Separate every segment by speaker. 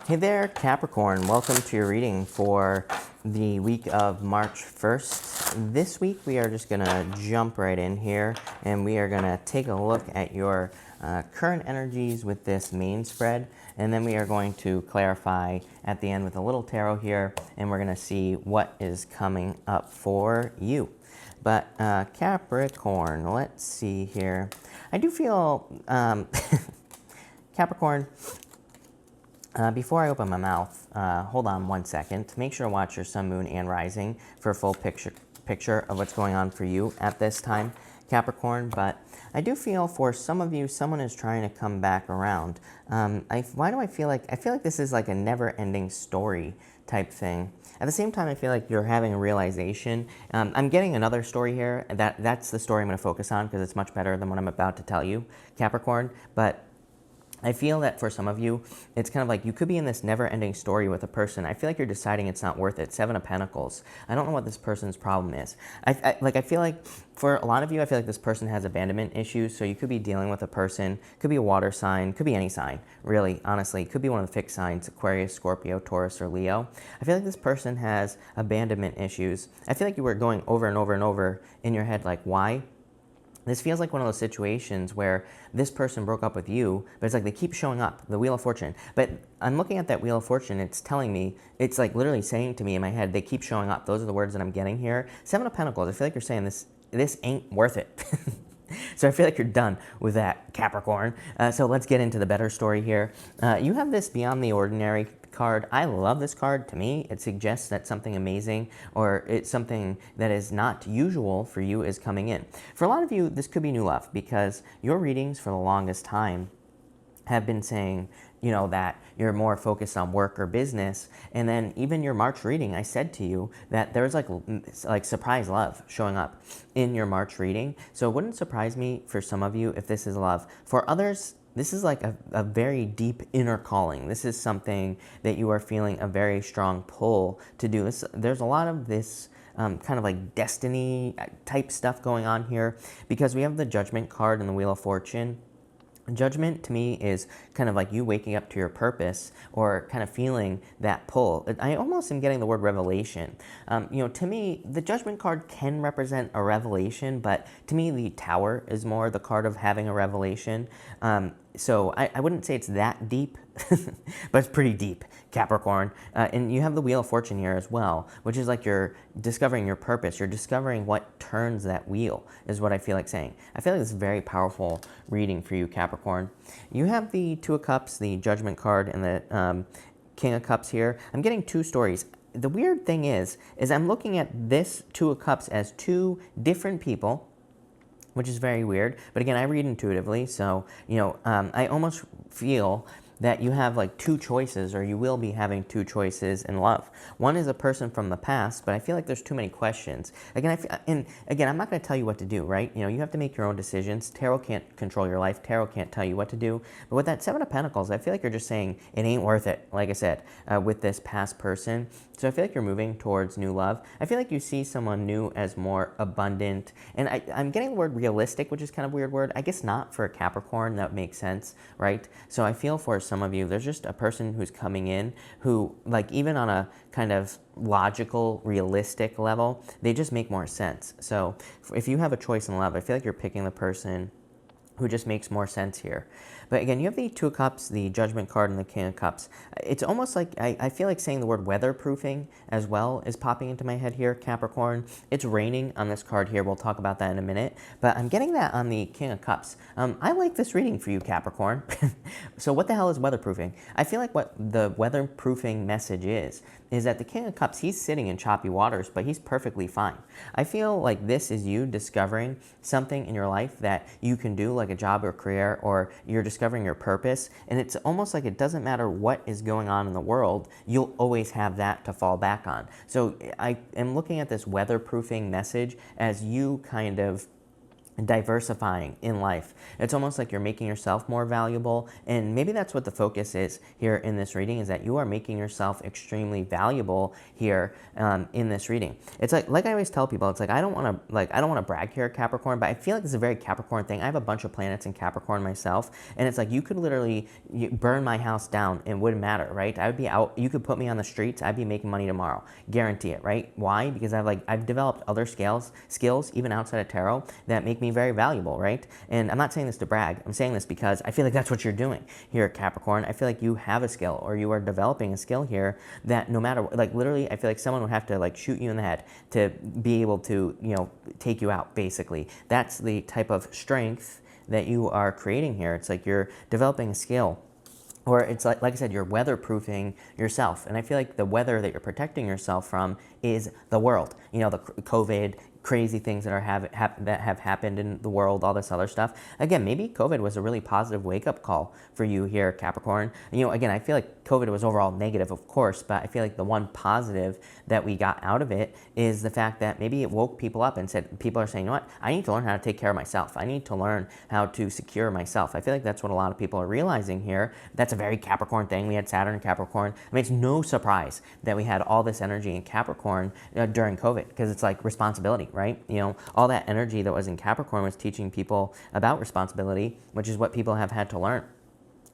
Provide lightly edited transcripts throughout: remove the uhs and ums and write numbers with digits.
Speaker 1: Hey there, Capricorn. Welcome to your reading for the week of March 1st. This week we are just going to jump right in here and we are going to take a look at your current energies with this main spread, and then we are going to clarify at the end with a little tarot here, and we're going to see what is coming up for you. But Capricorn, let's see here. I do feel Capricorn, before I open my mouth, hold on one second. Make sure to watch your sun, moon, and rising for a full picture of what's going on for you at this time, Capricorn. But I do feel for some of you, someone is trying to come back around. Why do I feel like this is like a never-ending story type thing? At the same time, I feel like you're having a realization. I'm getting another story here. That's the story I'm going to focus on because it's much better than what I'm about to tell you, Capricorn. But I feel that for some of you, it's kind of like you could be in this never-ending story with a person. I feel like you're deciding it's not worth it. Seven of Pentacles. I don't know what this person's problem is. I feel like for a lot of you, I feel like this person has abandonment issues. So you could be dealing with a person, could be a water sign, could be any sign, really, honestly. It could be one of the fixed signs, Aquarius, Scorpio, Taurus, or Leo. I feel like this person has abandonment issues. I feel like you were going over and over and over in your head, like, why? This feels like one of those situations where this person broke up with you, but it's like they keep showing up, the Wheel of Fortune. But I'm looking at that Wheel of Fortune, it's telling me, it's like literally saying to me in my head, they keep showing up. Those are the words that I'm getting here. Seven of Pentacles, I feel like you're saying this ain't worth it. So I feel like you're done with that, Capricorn. So let's get into the better story here. You have this Beyond the Ordinary card. I love this card. To me, it suggests that something amazing or it's something that is not usual for you is coming in. For a lot of you, this could be new love because your readings for the longest time have been saying, you know, that you're more focused on work or business. And then even your March reading, I said to you that there's like surprise love showing up in your March reading. So it wouldn't surprise me for some of you if this is love. For others, this is like a very deep inner calling. This is something that you are feeling a very strong pull to do. There's a lot of this kind of like destiny type stuff going on here because we have the Judgment card and the Wheel of Fortune. Judgment to me is kind of like you waking up to your purpose or kind of feeling that pull. I almost am getting the word revelation. To me, the Judgment card can represent a revelation, but to me, the Tower is more the card of having a revelation. So I wouldn't say it's that deep, but it's pretty deep, Capricorn. And you have the Wheel of Fortune here as well, which is like you're discovering your purpose. You're discovering what turns that wheel is what I feel like saying. I feel like it's a very powerful reading for you, Capricorn. You have the Two of Cups, the Judgment card, and the King of Cups here. I'm getting two stories. The weird thing is I'm looking at this Two of Cups as two different people, which is very weird. But again, I read intuitively, so, I almost feel that you have like two choices, or you will be having two choices in love. One is a person from the past, but I feel like there's too many questions. Again, I'm not going to tell you what to do, right? You have to make your own decisions. Tarot can't control your life. Tarot can't tell you what to do. But with that Seven of Pentacles, I feel like you're just saying it ain't worth it, like I said, with this past person. So I feel like you're moving towards new love. I feel like you see someone new as more abundant. And I'm getting the word realistic, which is kind of a weird word. I guess not for a Capricorn. That makes sense, right? So I feel for some of you, there's just a person who's coming in who, like, even on a kind of logical, realistic level, they just make more sense. So if you have a choice in love, I feel like you're picking the person who just makes more sense here. But again, you have the Two of Cups, the Judgment card, and the King of Cups. It's almost like, I feel like saying the word weatherproofing as well is popping into my head here, Capricorn. It's raining on this card here. We'll talk about that in a minute. But I'm getting that on the King of Cups. I like this reading for you, Capricorn. So what the hell is weatherproofing? I feel like what the weatherproofing message is that the King of Cups, he's sitting in choppy waters, but he's perfectly fine. I feel like this is you discovering something in your life that you can do, like a job or career, or you're discovering your purpose. And it's almost like it doesn't matter what is going on in the world, you'll always have that to fall back on. So I am looking at this weatherproofing message as you kind of diversifying in life. It's almost like you're making yourself more valuable, and maybe that's what the focus is here in this reading, is that you are making yourself extremely valuable here in this reading. It's like I always tell people, it's like I don't want to brag here, Capricorn, but I feel like this is a very Capricorn thing. I have a bunch of planets in Capricorn myself, and it's like you could literally burn my house down and it wouldn't matter, right? I would be out, you could put me on the streets, I'd be making money tomorrow, guarantee it, right? Why? Because I've developed other skills even outside of tarot that make me very valuable, right? And I'm not saying this to brag. I'm saying this because I feel like that's what you're doing here at Capricorn. I feel like you have a skill, or you are developing a skill here that no matter, like literally, I feel like someone would have to like shoot you in the head to be able to, you know, take you out, basically. That's the type of strength that you are creating here. It's like you're developing a skill. Or it's like I said, you're weatherproofing yourself. And I feel like the weather that you're protecting yourself from is the world. You know, the COVID, crazy things that have happened in the world, all this other stuff. Again, maybe COVID was a really positive wake-up call for you here, Capricorn. And, you know, again, I feel like COVID was overall negative, of course, but I feel like the one positive that we got out of it is the fact that maybe it woke people up and said, people are saying, you know what, I need to learn how to take care of myself. I need to learn how to secure myself. I feel like that's what a lot of people are realizing here. That's a very Capricorn thing. We had Saturn in Capricorn. I mean, it's no surprise that we had all this energy in Capricorn during COVID, because it's like responsibility, right? You know, all that energy that was in Capricorn was teaching people about responsibility, which is what people have had to learn.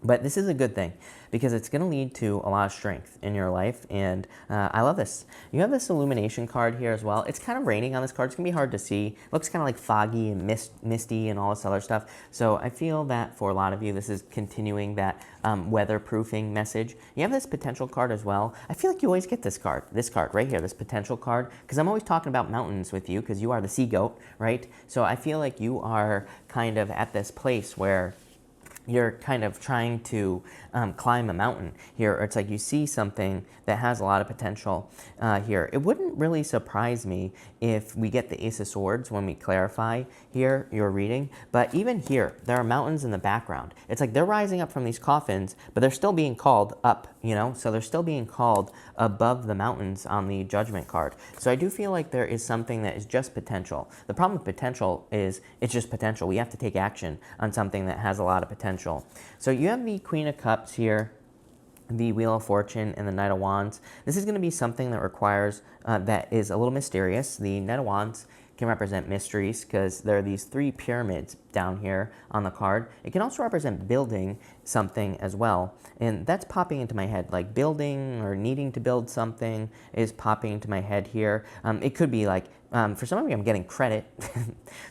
Speaker 1: But this is a good thing, because it's going to lead to a lot of strength in your life, and I love this. You have this illumination card here as well. It's kind of raining on this card. It's going to be hard to see. It looks kind of like foggy and misty and all this other stuff. So I feel that for a lot of you, this is continuing that weatherproofing message. You have this potential card as well. I feel like you always get this card right here, this potential card, because I'm always talking about mountains with you, because you are the sea goat, right? So I feel like you are kind of at this place where you're kind of trying to climb a mountain here. Or it's like you see something that has a lot of potential here. It wouldn't really surprise me if we get the Ace of Swords when we clarify here your reading. But even here, there are mountains in the background. It's like they're rising up from these coffins, but they're still being called up, you know? So they're still being called above the mountains on the Judgment card. So I do feel like there is something that is just potential. The problem with potential is it's just potential. We have to take action on something that has a lot of potential. So you have the Queen of Cups here, the Wheel of Fortune, and the Knight of Wands. This is going to be something that requires, that is a little mysterious. The Knight of Wands can represent mysteries, because there are these 3 pyramids down here on the card. It can also represent building something as well. And that's popping into my head, like building or needing to build something is popping into my head here. It could be like, for some of you, I'm getting credit.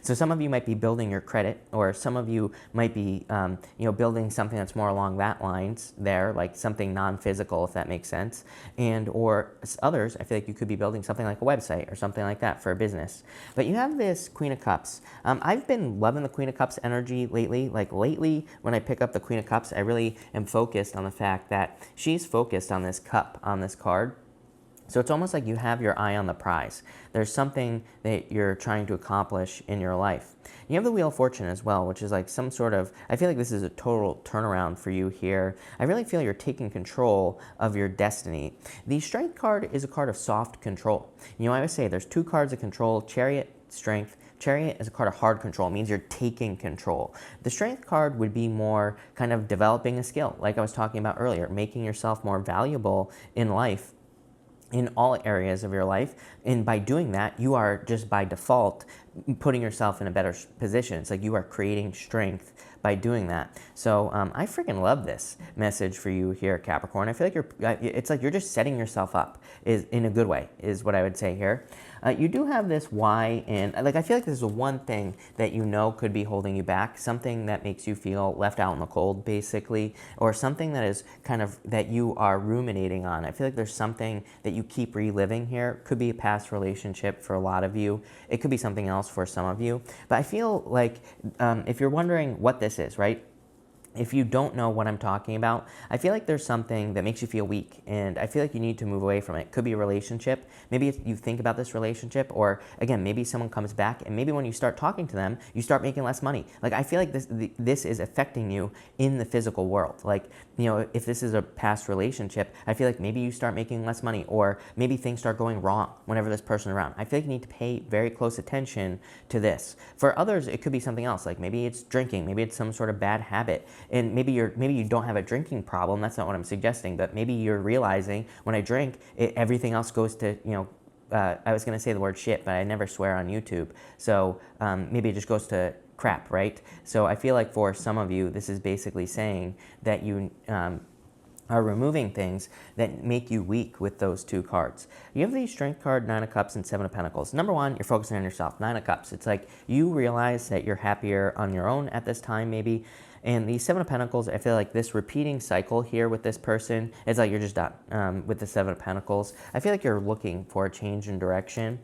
Speaker 1: So some of you might be building your credit, or some of you might be, you know, building something that's more along that lines there, like something non-physical, if that makes sense. And or others, I feel like you could be building something like a website or something like that for a business. But you have this Queen of Cups. I've been loving the Queen of Cups energy lately. Like lately, when I pick up the Queen of Cups, I really am focused on the fact that she's focused on this cup on this card. So it's almost like you have your eye on the prize. There's something that you're trying to accomplish in your life. You have the Wheel of Fortune as well, which is like some sort of, I feel like this is a total turnaround for you here. I really feel you're taking control of your destiny. The Strength card is a card of soft control. You know, I always say there's 2 cards of control: Chariot, Strength. Chariot is a card of hard control. It means you're taking control. The Strength card would be more kind of developing a skill, like I was talking about earlier, making yourself more valuable in life, in all areas of your life. And by doing that, you are just by default putting yourself in a better position. It's like you are creating strength by doing that. So I freaking love this message for you here, Capricorn. I feel like it's like you're just setting yourself up in a good way, is what I would say here. You do have this why, and like I feel like this is the one thing that you know could be holding you back, something that makes you feel left out in the cold, basically, or something that is kind of that you are ruminating on. I feel like there's something that you keep reliving here. Could be a past relationship for a lot of you. It could be something else for some of you. But I feel like if you're wondering what this is, right? if you don't know what I'm talking about, I feel like there's something that makes you feel weak, and I feel like you need to move away from it. Could be a relationship. Maybe if you think about this relationship, or again, maybe someone comes back, and maybe when you start talking to them, you start making less money. Like, I feel like this is affecting you in the physical world. Like, you know, if this is a past relationship, I feel like maybe you start making less money, or maybe things start going wrong whenever this person is around. I feel like you need to pay very close attention to this. For others, it could be something else. Like maybe it's drinking, maybe it's some sort of bad habit. And maybe you don't have a drinking problem. That's not what I'm suggesting. But maybe you're realizing when I drink, everything else goes to, you know, I was going to say the word shit, but I never swear on YouTube. So maybe it just goes to crap, right? So I feel like for some of you, this is basically saying that you are removing things that make you weak with those two cards. You have the Strength card, Nine of Cups, and Seven of Pentacles. Number one, you're focusing on yourself. Nine of Cups, it's like you realize that you're happier on your own at this time, maybe. And the Seven of Pentacles, I feel like this repeating cycle here with this person, it's like you're just done with the Seven of Pentacles. I feel like you're looking for a change in direction.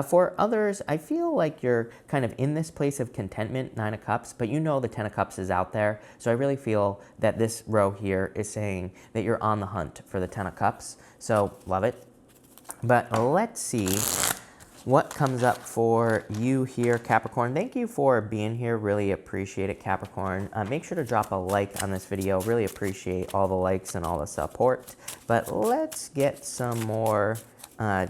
Speaker 1: For others, I feel like you're kind of in this place of contentment, Nine of Cups, but you know the Ten of Cups is out there. So I really feel that this row here is saying that you're on the hunt for the Ten of Cups. So love it. But let's see what comes up for you here, Capricorn. Thank you for being here. Really appreciate it, Capricorn. Make sure to drop a like on this video. Really appreciate all the likes and all the support. But let's get some more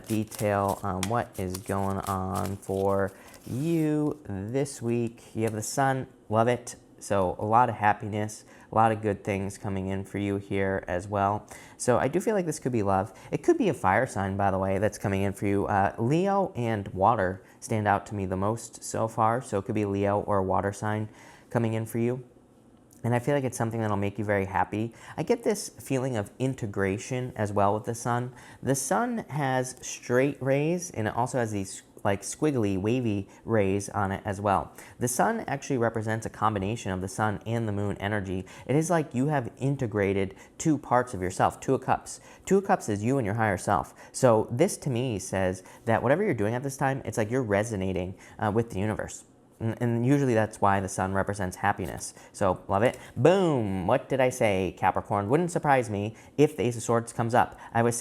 Speaker 1: detail on what is going on for you this week. You have the Sun. Love it. So a lot of happiness, a lot of good things coming in for you here as well. So I do feel like this could be love. It could be a fire sign, by the way, that's coming in for you. Leo and water stand out to me the most so far. So it could be Leo or a water sign coming in for you. And I feel like it's something that'll make you very happy. I get this feeling of integration as well with the Sun. The Sun has straight rays, and it also has these like squiggly, wavy rays on it as well. The Sun actually represents a combination of the Sun and the Moon energy. It is like you have integrated two parts of yourself, Two of Cups. Two of Cups is you and your higher self. So this to me says that whatever you're doing at this time, it's like you're resonating with the universe. And usually that's why the Sun represents happiness. So love it. Boom. What did I say, Capricorn? Wouldn't surprise me if the Ace of Swords comes up. I was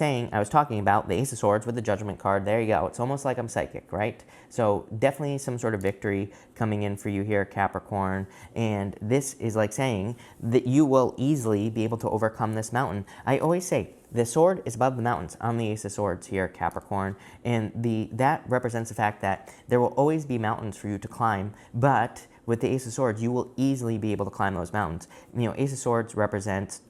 Speaker 1: talking about the Ace of Swords with the Judgment card. There you go. It's almost like I'm psychic, right? So definitely some sort of victory coming in for you here, Capricorn. And this is like saying that you will easily be able to overcome this mountain. I always say, the sword is above the mountains on the Ace of Swords here, Capricorn, and that represents the fact that there will always be mountains for you to climb, but with the Ace of Swords, you will easily be able to climb those mountains. You know, Ace of Swords represents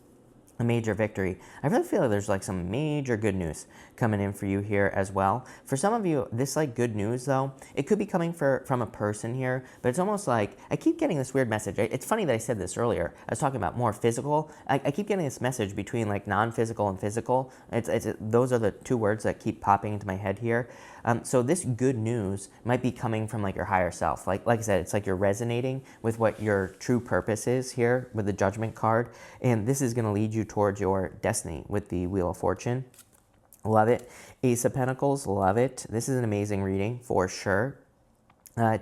Speaker 1: a major victory. I really feel like there's like some major good news coming in for you here as well. For some of you, this like good news though, it could be coming from a person here, but it's almost like, I keep getting this weird message. It's funny that I said this earlier. I was talking about more physical. I keep getting this message between like non-physical and physical. Those are the two words that keep popping into my head here. So this good news might be coming from like your higher self. Like I said, it's like you're resonating with what your true purpose is here with the Judgment card. And this is going to lead you towards your destiny with the Wheel of Fortune. Love it. Ace of Pentacles, love it. This is an amazing reading for sure.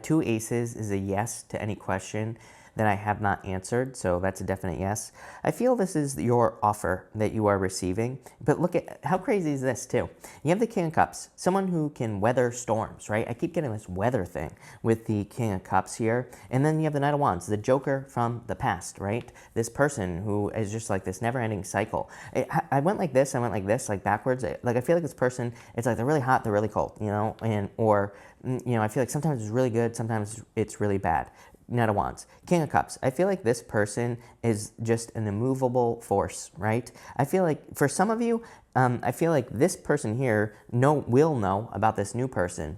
Speaker 1: Two aces is a yes to any question that I have not answered, so that's a definite yes. I feel this is your offer that you are receiving, but look at how crazy is this too. You have the King of Cups, someone who can weather storms, right? I keep getting this weather thing with the King of Cups here, and then you have the Knight of Wands, the Joker from the past, right? This person who is just like this never-ending cycle. I went like this, like backwards. Like I feel like this person, it's like they're really hot, they're really cold, you know, or I feel like sometimes it's really good, sometimes it's really bad. Knight of Wands, King of Cups. I feel like this person is just an immovable force, right? I feel like for some of you, I feel like this person here will know about this new person.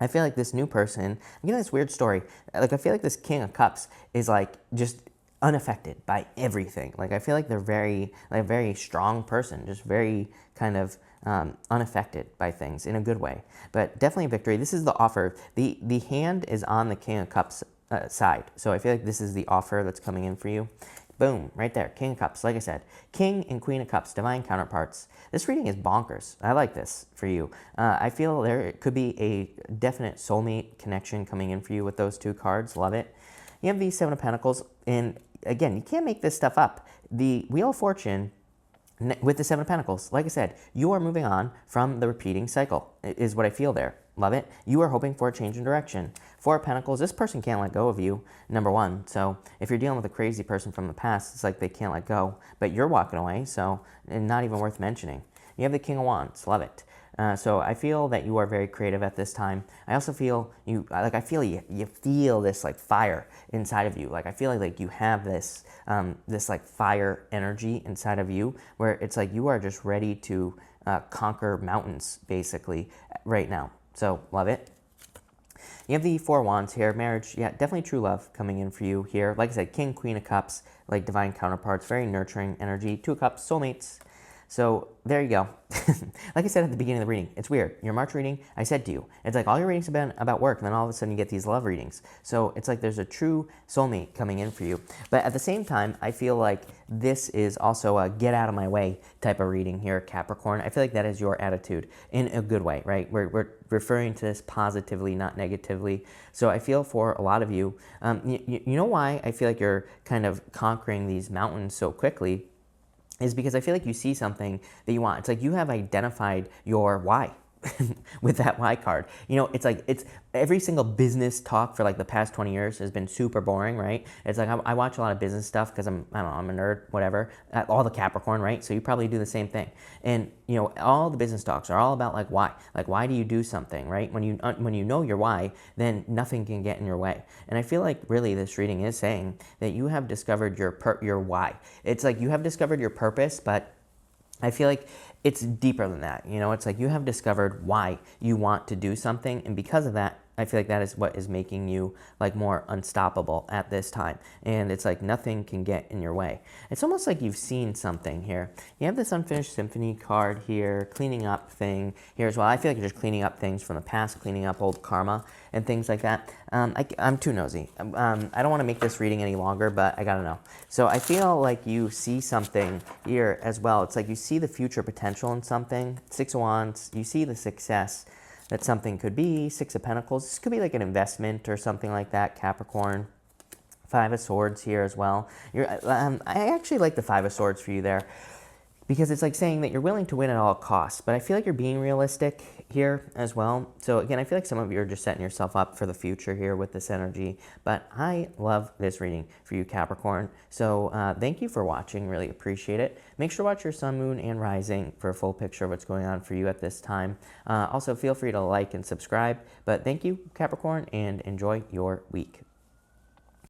Speaker 1: I feel like this new person, I'm getting this weird story. Like I feel like this King of Cups is like just unaffected by everything. Like I feel like they're a very strong person, just very kind of unaffected by things in a good way. But definitely a victory. This is the offer. The hand is on the King of Cups side. So I feel like this is the offer that's coming in for you. Boom, right there, King of Cups. Like I said, King and Queen of Cups, divine counterparts. This reading is bonkers. I like this for you. I feel there could be a definite soulmate connection coming in for you with those two cards. Love it. You have the Seven of Pentacles, and again, you can't make this stuff up. The Wheel of Fortune with the Seven of Pentacles, like I said, you are moving on from the repeating cycle, is what I feel there. Love it. You are hoping for a change in direction. Four of Pentacles, this person can't let go of you, number one. So if you're dealing with a crazy person from the past, it's like they can't let go, but you're walking away, so and not even worth mentioning. You have the King of Wands, love it. So I feel that you are very creative at this time. I also feel I feel you feel this like fire inside of you. Like I feel like you have this, this like fire energy inside of you where it's like you are just ready to conquer mountains basically right now. So love it. You have the Four of Wands here, marriage, yeah, definitely true love coming in for you here. Like I said, King, Queen of Cups, like divine counterparts, very nurturing energy. Two of Cups, soulmates. So there you go. Like I said at the beginning of the reading, it's weird. Your March reading, I said to you, it's like all your readings have been about work, and then all of a sudden you get these love readings. So it's like there's a true soulmate coming in for you. But at the same time, I feel like this is also a get out of my way type of reading here, Capricorn. I feel like that is your attitude in a good way, right? We're referring to this positively, not negatively. So I feel for a lot of you, you know why I feel like you're kind of conquering these mountains so quickly is because I feel like you see something that you want. It's like you have identified your why with that why card. You know, it's like it's every single business talk for like the past 20 years has been super boring, right? It's like I watch a lot of business stuff because I don't know, I'm a nerd, whatever. All the Capricorn, right? So you probably do the same thing. And you know, all the business talks are all about like why. Like why do you do something, right? When you know your why, then nothing can get in your way. And I feel like really this reading is saying that you have discovered your why. It's like you have discovered your purpose, but I feel like it's deeper than that. You know, it's like you have discovered why you want to do something, and because of that, I feel like that is what is making you like more unstoppable at this time. And it's like nothing can get in your way. It's almost like you've seen something here. You have this Unfinished Symphony card here, cleaning up thing here as well. I feel like you're just cleaning up things from the past, cleaning up old karma and things like that. I'm too nosy. I don't want to make this reading any longer, but I gotta know. So I feel like you see something here as well. It's like you see the future potential in something. Six of Wands, you see the success that something could be. Six of Pentacles, this could be like an investment or something like that, Capricorn. Five of Swords here as well. I actually like the Five of Swords for you there because it's like saying that you're willing to win at all costs, but I feel like you're being realistic here as well. So again, I feel like some of you are just setting yourself up for the future here with this energy, but I love this reading for you, Capricorn. So thank you for watching, really appreciate it. Make sure to watch your sun, moon, and rising for a full picture of what's going on for you at this time. Also, feel free to like and subscribe, but thank you, Capricorn, and enjoy your week.